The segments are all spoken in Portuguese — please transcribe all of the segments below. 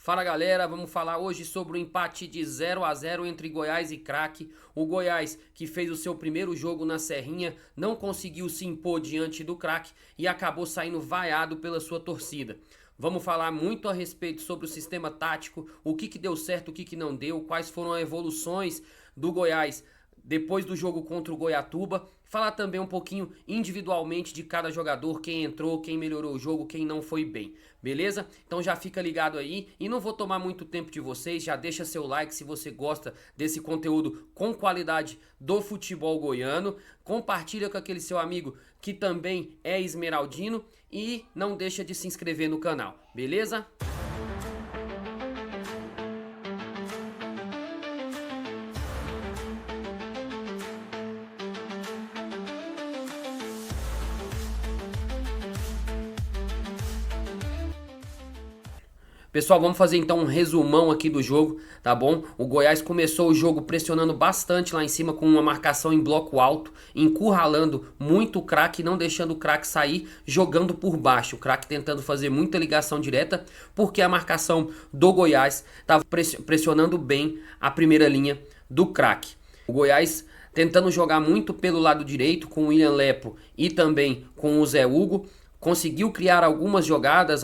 Fala galera, vamos falar hoje sobre o empate de 0-0 entre Goiás e Craque. O Goiás, que fez o seu primeiro jogo na Serrinha, não conseguiu se impor diante do Craque e acabou saindo vaiado pela sua torcida. Vamos falar muito a respeito sobre o sistema tático, o que deu certo, o que não deu, quais foram as evoluções do Goiás depois do jogo contra o Goiatuba. Falar também um pouquinho individualmente de cada jogador, quem entrou, quem melhorou o jogo, quem não foi bem, beleza? Então já fica ligado aí e não vou tomar muito tempo de vocês, já deixa seu like se você gosta desse conteúdo com qualidade do futebol goiano, compartilha com aquele seu amigo que também é esmeraldino e não deixa de se inscrever no canal, beleza? Pessoal, vamos fazer então um resumão aqui do jogo, tá bom? O Goiás começou o jogo pressionando bastante lá em cima com uma marcação em bloco alto, encurralando muito o Craque, não deixando o Craque sair, jogando por baixo. O Craque tentando fazer muita ligação direta, porque a marcação do Goiás estava pressionando bem a primeira linha do Craque. O Goiás tentando jogar muito pelo lado direito com o William Lepo e também com o Zé Hugo. Conseguiu criar algumas jogadas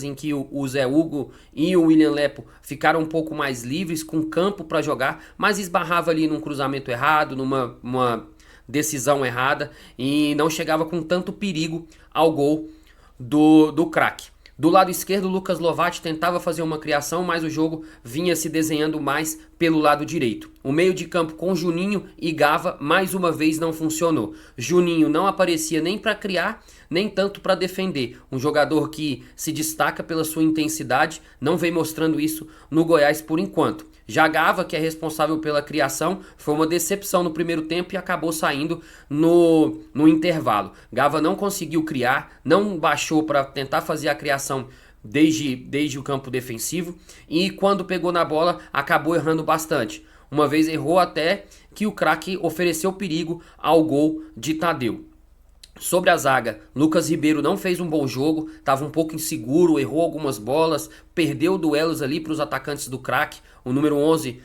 em que o Zé Hugo e o William Lepo ficaram um pouco mais livres, com campo para jogar, mas esbarrava ali num cruzamento errado, numa decisão errada e não chegava com tanto perigo ao gol do Craque. Do lado esquerdo, o Lucas Lovatti tentava fazer uma criação, mas o jogo vinha se desenhando mais pelo lado direito. O meio de campo com Juninho e Gava, mais uma vez, não funcionou. Juninho não aparecia nem para criar, nem tanto para defender. Um jogador que se destaca pela sua intensidade, não vem mostrando isso no Goiás por enquanto. Já Gava, que é responsável pela criação, foi uma decepção no primeiro tempo e acabou saindo no intervalo. Gava não conseguiu criar, não baixou para tentar fazer a criação desde o campo defensivo e quando pegou na bola acabou errando bastante. Uma vez errou até que o Craque ofereceu perigo ao gol de Tadeu. Sobre a zaga, Lucas Ribeiro não fez um bom jogo, estava um pouco inseguro, errou algumas bolas, perdeu duelos ali para os atacantes do Craque. O número 11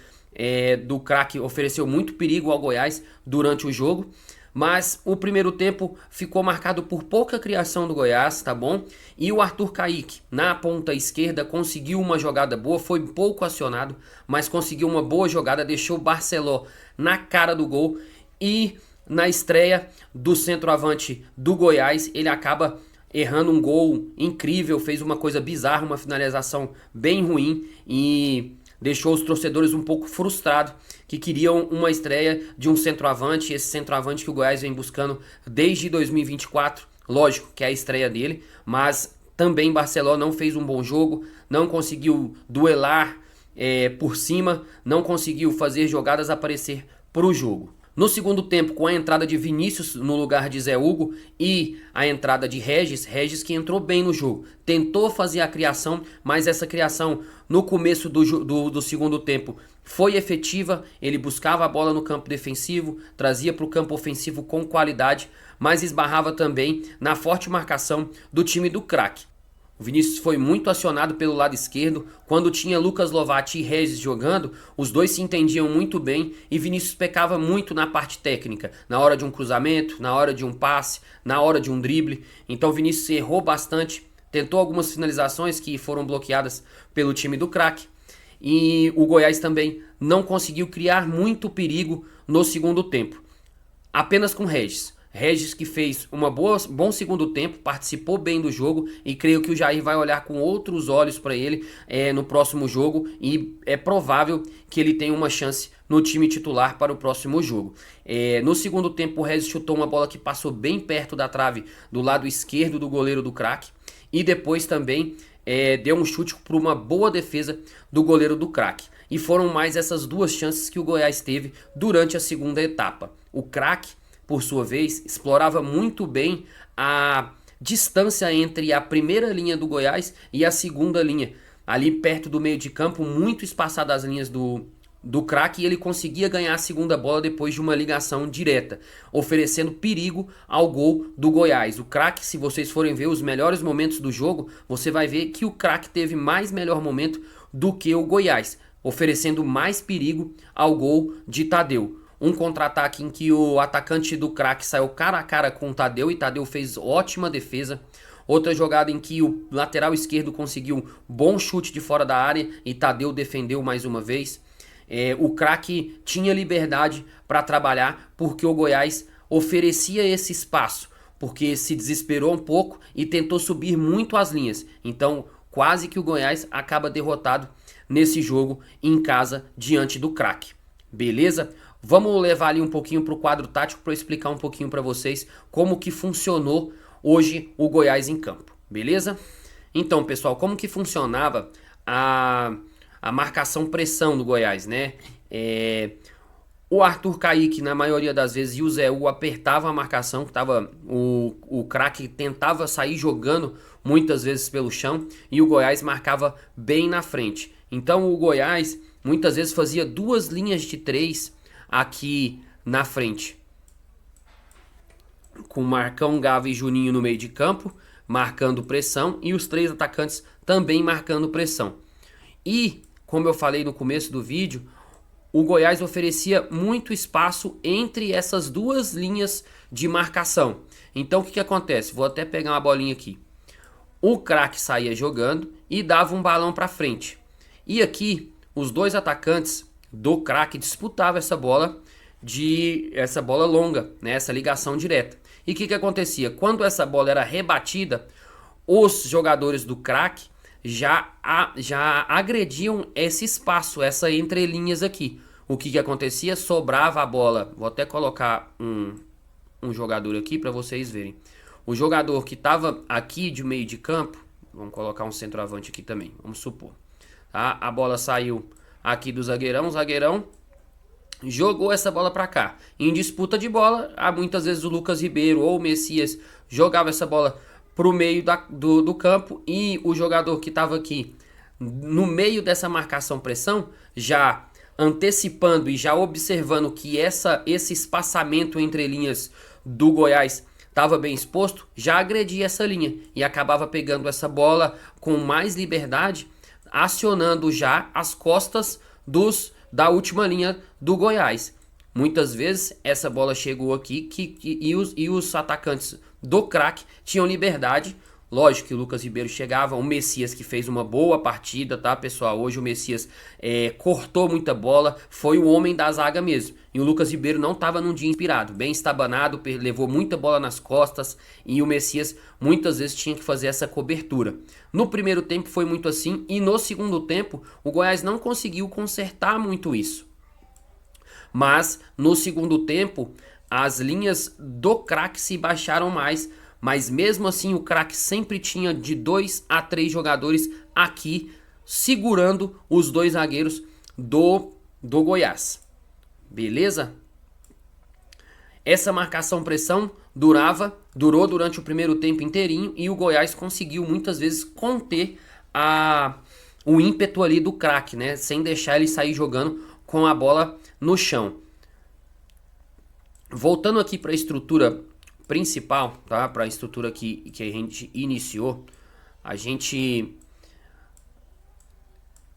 do Craque ofereceu muito perigo ao Goiás durante o jogo. Mas o primeiro tempo ficou marcado por pouca criação do Goiás, tá bom? E o Arthur Kaique, na ponta esquerda, conseguiu uma jogada boa, foi pouco acionado, mas conseguiu uma boa jogada, deixou o Barceló na cara do gol e na estreia do centroavante do Goiás, ele acaba errando um gol incrível, fez uma coisa bizarra, uma finalização bem ruim e deixou os torcedores um pouco frustrados, que queriam uma estreia de um centroavante, esse centroavante que o Goiás vem buscando desde 2024, lógico que é a estreia dele, mas também Barceló não fez um bom jogo, não conseguiu duelar por cima, não conseguiu fazer jogadas aparecer para o jogo. No segundo tempo, com a entrada de Vinícius no lugar de Zé Hugo e a entrada de Regis que entrou bem no jogo. Tentou fazer a criação, mas essa criação no começo do segundo tempo foi efetiva. Ele buscava a bola no campo defensivo, trazia para o campo ofensivo com qualidade, mas esbarrava também na forte marcação do time do Craque. O Vinícius foi muito acionado pelo lado esquerdo. Quando tinha Lucas Lovatti e Regis jogando, os dois se entendiam muito bem e Vinícius pecava muito na parte técnica, na hora de um cruzamento, na hora de um passe, na hora de um drible. Então Vinícius errou bastante, tentou algumas finalizações que foram bloqueadas pelo time do Craque. E o Goiás também não conseguiu criar muito perigo no segundo tempo, apenas com Regis. Regis que fez bom segundo tempo, participou bem do jogo e creio que o Jair vai olhar com outros olhos para ele no próximo jogo e é provável que ele tenha uma chance no time titular para o próximo jogo. No segundo tempo o Regis chutou uma bola que passou bem perto da trave do lado esquerdo do goleiro do Craque e depois também deu um chute para uma boa defesa do goleiro do Craque. E foram mais essas duas chances que o Goiás teve durante a segunda etapa. O Craque, por sua vez, explorava muito bem a distância entre a primeira linha do Goiás e a segunda linha. Ali perto do meio de campo, muito espaçado as linhas do craque e ele conseguia ganhar a segunda bola depois de uma ligação direta, oferecendo perigo ao gol do Goiás. O craque, se vocês forem ver os melhores momentos do jogo, você vai ver que o craque teve mais melhor momento do que o Goiás, oferecendo mais perigo ao gol de Tadeu. Um contra-ataque em que o atacante do craque saiu cara a cara com o Tadeu e Tadeu fez ótima defesa. Outra jogada em que o lateral esquerdo conseguiu um bom chute de fora da área e Tadeu defendeu mais uma vez. O craque tinha liberdade para trabalhar porque o Goiás oferecia esse espaço, porque se desesperou um pouco e tentou subir muito as linhas. Então quase que o Goiás acaba derrotado nesse jogo em casa diante do craque. Beleza? Vamos levar ali um pouquinho para o quadro tático para eu explicar um pouquinho para vocês como que funcionou hoje o Goiás em campo. Beleza? Então, pessoal, como que funcionava a marcação-pressão do Goiás, né? O Arthur Kaique, na maioria das vezes, e o Zé Hugo apertavam a marcação, que tava, o craque tentava sair jogando muitas vezes pelo chão, e o Goiás marcava bem na frente. Então o Goiás muitas vezes fazia duas linhas de três aqui na frente, com Marcão, Gava e Juninho no meio de campo, marcando pressão, e os três atacantes também marcando pressão. E, como eu falei no começo do vídeo, o Goiás oferecia muito espaço entre essas duas linhas de marcação. Então o que acontece? Vou até pegar uma bolinha aqui. O craque saía jogando e dava um balão para frente. E aqui os dois atacantes do craque disputavam essa bola longa, né? Essa ligação direta. E o que acontecia? Quando essa bola era rebatida, os jogadores do craque já agrediam esse espaço, essa entrelinhas aqui. O que acontecia? Sobrava a bola. Vou até colocar um jogador aqui para vocês verem. O jogador que estava aqui de meio de campo, vamos colocar um centroavante aqui também, vamos supor. Tá? A bola saiu aqui do zagueirão, o zagueirão jogou essa bola para cá. Em disputa de bola, muitas vezes o Lucas Ribeiro ou o Messias jogava essa bola pro meio do campo e o jogador que estava aqui no meio dessa marcação-pressão, já antecipando e já observando que esse espaçamento entre linhas do Goiás estava bem exposto, já agredia essa linha e acabava pegando essa bola com mais liberdade, acionando já as costas da última linha do Goiás. Muitas vezes essa bola chegou aqui e os atacantes do craque tinham liberdade. Lógico que o Lucas Ribeiro chegava, o Messias que fez uma boa partida, tá, pessoal? Hoje o Messias cortou muita bola, foi o homem da zaga mesmo. E o Lucas Ribeiro não estava num dia inspirado, bem estabanado, levou muita bola nas costas e o Messias muitas vezes tinha que fazer essa cobertura. No primeiro tempo foi muito assim e no segundo tempo o Goiás não conseguiu consertar muito isso. Mas no segundo tempo as linhas do craque se baixaram mais. Mas mesmo assim o craque sempre tinha de 2 a 3 jogadores aqui segurando os dois zagueiros do Goiás. Beleza? Essa marcação-pressão durou durante o primeiro tempo inteirinho e o Goiás conseguiu muitas vezes conter o ímpeto ali do craque, né? Sem deixar ele sair jogando com a bola no chão. Voltando aqui para a estrutura principal, tá? Para a estrutura que a gente iniciou,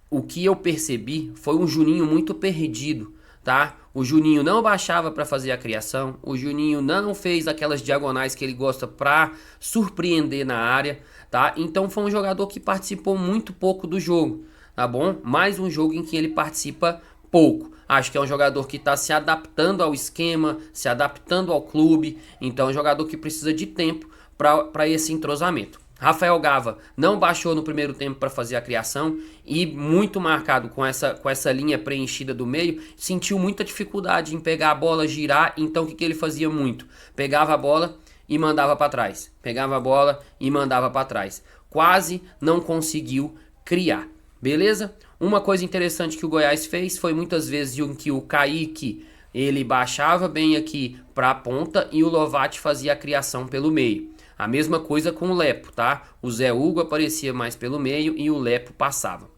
o que eu percebi foi um Juninho muito perdido, tá? O Juninho não baixava para fazer a criação, o Juninho não fez aquelas diagonais que ele gosta para surpreender na área, tá? Então foi um jogador que participou muito pouco do jogo, tá bom? Mais um jogo em que ele participa pouco. Acho que é um jogador que está se adaptando ao esquema, se adaptando ao clube. Então é um jogador que precisa de tempo para esse entrosamento. Rafael Gava não baixou no primeiro tempo para fazer a criação e muito marcado com essa linha preenchida do meio, sentiu muita dificuldade em pegar a bola, girar. Então o que ele fazia muito? Pegava a bola e mandava para trás. Pegava a bola e mandava para trás. Quase não conseguiu criar. Beleza? Uma coisa interessante que o Goiás fez foi muitas vezes em que o Kaique ele baixava bem aqui para a ponta e o Lovati fazia a criação pelo meio. A mesma coisa com o Lepo, tá? O Zé Hugo aparecia mais pelo meio e o Lepo passava.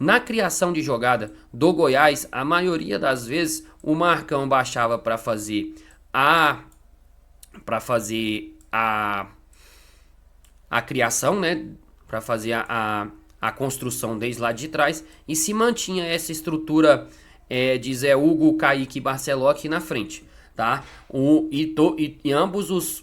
Na criação de jogada do Goiás, a maioria das vezes o Marcão baixava para fazer a criação, né? Para fazer a construção desde lá de trás, e se mantinha essa estrutura de Zé Hugo, Kaique e Barceló aqui na frente, tá? E ambos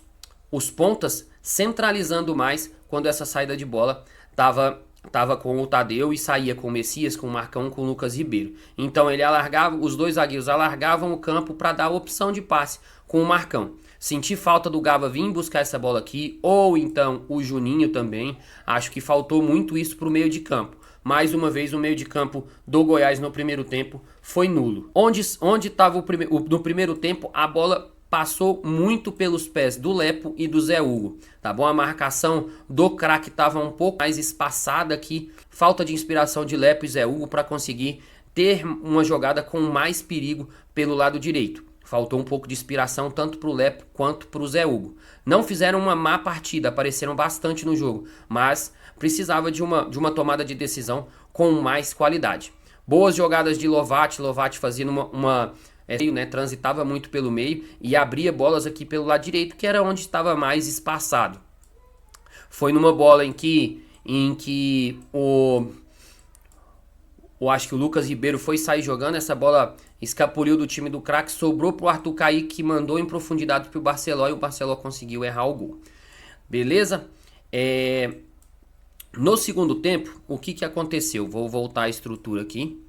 os pontas centralizando mais quando essa saída de bola tava com o Tadeu e saía com o Messias, com o Marcão, com o Lucas Ribeiro. Então ele alargava, os dois zagueiros alargavam o campo para dar a opção de passe com o Marcão. Senti falta do Gava vir buscar essa bola aqui, ou então o Juninho também. Acho que faltou muito isso para o meio de campo. Mais uma vez, o meio de campo do Goiás no primeiro tempo foi nulo. Onde estava no primeiro tempo, a bola passou muito pelos pés do Lepo e do Zé Hugo, tá bom? A marcação do craque estava um pouco mais espaçada aqui. Falta de inspiração de Lepo e Zé Hugo para conseguir ter uma jogada com mais perigo pelo lado direito. Faltou um pouco de inspiração tanto para o Lepo quanto para o Zé Hugo. Não fizeram uma má partida, apareceram bastante no jogo, mas precisava de uma tomada de decisão com mais qualidade. Boas jogadas de Lovati fazendo né, transitava muito pelo meio e abria bolas aqui pelo lado direito, que era onde estava mais espaçado. Foi numa bola em que acho que o Lucas Ribeiro foi sair jogando, essa bola escapuliu do time do craque, sobrou pro Arthur Kaique, que mandou em profundidade pro Barceló, e o Barceló conseguiu errar o gol. Beleza? No segundo tempo, o que aconteceu? Vou voltar à estrutura aqui.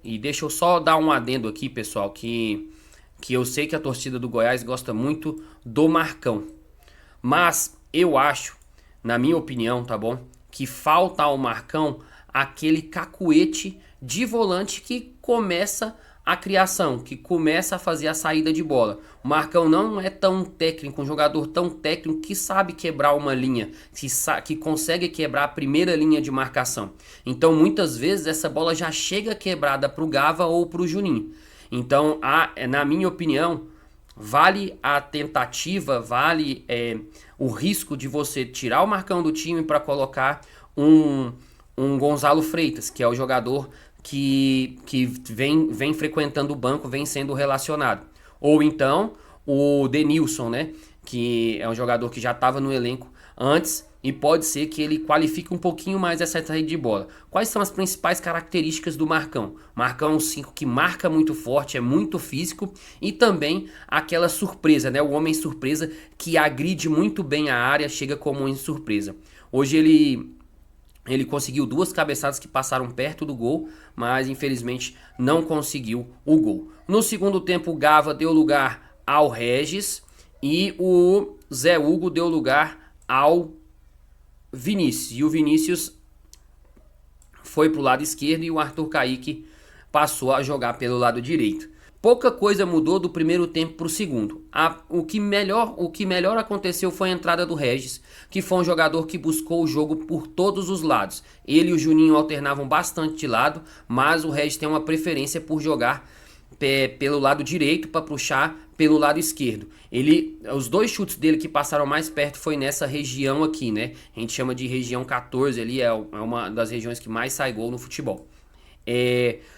E deixa eu só dar um adendo aqui, pessoal, que eu sei que a torcida do Goiás gosta muito do Marcão. Mas eu acho, na minha opinião, tá bom? Que falta ao Marcão aquele cacuete de volante que começa a criação, que começa a fazer a saída de bola. O Marcão não é tão técnico, um jogador tão técnico que sabe quebrar uma linha, que consegue quebrar a primeira linha de marcação. Então muitas vezes essa bola já chega quebrada para o Gava ou para o Juninho. Então, na minha opinião, vale a tentativa, vale o risco de você tirar o Marcão do time para colocar um Gonzalo Freitas, que é o jogador que vem frequentando o banco, vem sendo relacionado. Ou então o Denilson, né? Que é um jogador que já estava no elenco antes e pode ser que ele qualifique um pouquinho mais essa saída de bola. Quais são as principais características do Marcão? Marcão é um 5 que marca muito forte, é muito físico e também aquela surpresa, né? O homem surpresa que agride muito bem a área, chega como um surpresa. Hoje ele conseguiu 2 cabeçadas que passaram perto do gol, mas infelizmente não conseguiu o gol. No segundo tempo, o Gava deu lugar ao Regis e o Zé Hugo deu lugar ao Vinícius. E o Vinícius foi para o lado esquerdo e o Arthur Kaique passou a jogar pelo lado direito. Pouca coisa mudou do primeiro tempo para o segundo. O que melhor aconteceu foi a entrada do Regis, que foi um jogador que buscou o jogo por todos os lados. Ele e o Juninho alternavam bastante de lado, mas o Regis tem uma preferência por jogar pelo lado direito para puxar pelo lado esquerdo. Os 2 chutes dele que passaram mais perto foi nessa região aqui, né? A gente chama de região 14, ali é uma das regiões que mais sai gol no futebol.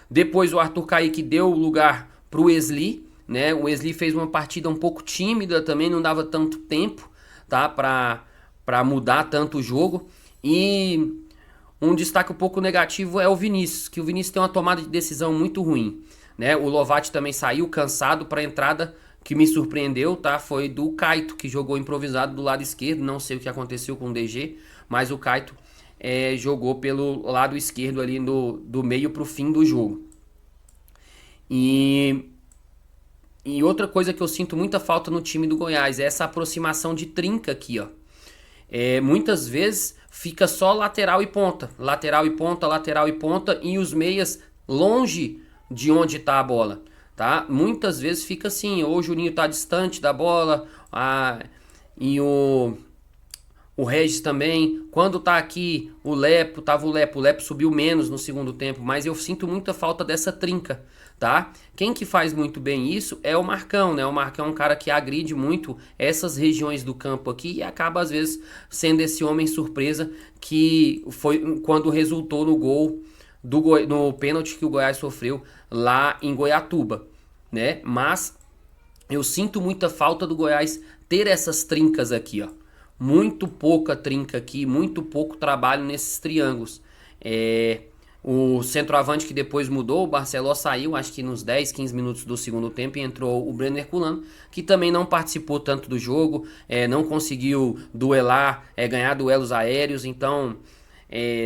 Depois o Arthur Kaique deu lugar pro Wesley, né? O Wesley fez uma partida um pouco tímida também, não dava tanto tempo, tá? Pra mudar tanto o jogo. E um destaque um pouco negativo é o Vinícius, que o Vinícius tem uma tomada de decisão muito ruim, né? O Lovati também saiu cansado para a entrada, que me surpreendeu, tá? Foi do Caito, que jogou improvisado do lado esquerdo, não sei o que aconteceu com o DG, mas o Caito jogou pelo lado esquerdo ali do meio pro fim do jogo. E outra coisa que eu sinto muita falta no time do Goiás é essa aproximação de trinca aqui, ó. Muitas vezes fica só lateral e ponta, lateral e ponta, lateral e ponta, e os meias longe de onde está a bola, tá? Muitas vezes fica assim, ou o Juninho tá distante da bola, e o Regis também. Quando tá aqui o Lepo subiu menos no segundo tempo, mas eu sinto muita falta dessa trinca, tá? Quem que faz muito bem isso é o Marcão, né? O Marcão é um cara que agride muito essas regiões do campo aqui e acaba às vezes sendo esse homem surpresa que foi quando resultou no gol no pênalti que o Goiás sofreu lá em Goiatuba, né? Mas eu sinto muita falta do Goiás ter essas trincas aqui, ó. Muito pouca trinca aqui, muito pouco trabalho nesses triângulos. O centroavante que depois mudou, o Barceló saiu, acho que nos 10, 15 minutos do segundo tempo, e entrou o Breno Herculano, que também não participou tanto do jogo, não conseguiu duelar, ganhar duelos aéreos, então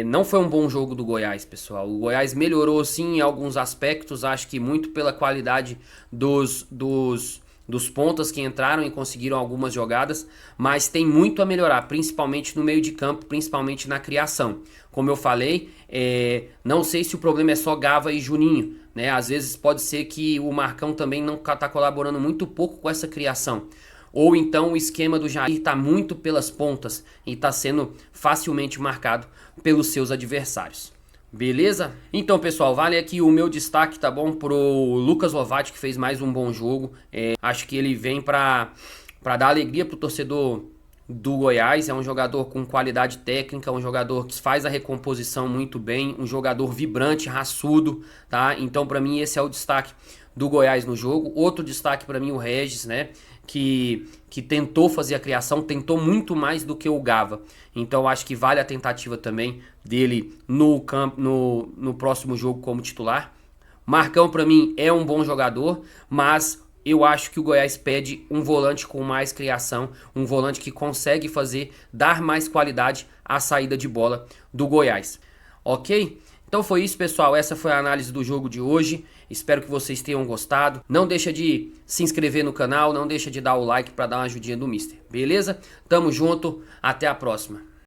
não foi um bom jogo do Goiás, pessoal. O Goiás melhorou sim em alguns aspectos, acho que muito pela qualidade dos pontas que entraram e conseguiram algumas jogadas, mas tem muito a melhorar, principalmente no meio de campo, principalmente na criação. Como eu falei, não sei se o problema é só Gava e Juninho, né? Às vezes pode ser que o Marcão também não está colaborando muito pouco com essa criação. Ou então o esquema do Jair está muito pelas pontas e está sendo facilmente marcado pelos seus adversários. Beleza? Então, pessoal, vale aqui o meu destaque, tá bom? Pro Lucas Lovati, que fez mais um bom jogo. Acho que ele vem pra dar alegria pro torcedor do Goiás. É um jogador com qualidade técnica, um jogador que faz a recomposição muito bem, um jogador vibrante, raçudo, tá? Então, pra mim, esse é o destaque do Goiás no jogo. Outro destaque pra mim, o Regis, né? Que tentou fazer a criação, tentou muito mais do que o Gava. Então acho que vale a tentativa também dele no próximo jogo como titular. Marcão para mim é um bom jogador, mas eu acho que o Goiás pede um volante com mais criação, um volante que consegue dar mais qualidade à saída de bola do Goiás. Ok? Então foi isso, pessoal. Essa foi a análise do jogo de hoje. Espero que vocês tenham gostado. Não deixa de se inscrever no canal, não deixa de dar o like para dar uma ajudinha do Mister. Beleza? Tamo junto. Até a próxima.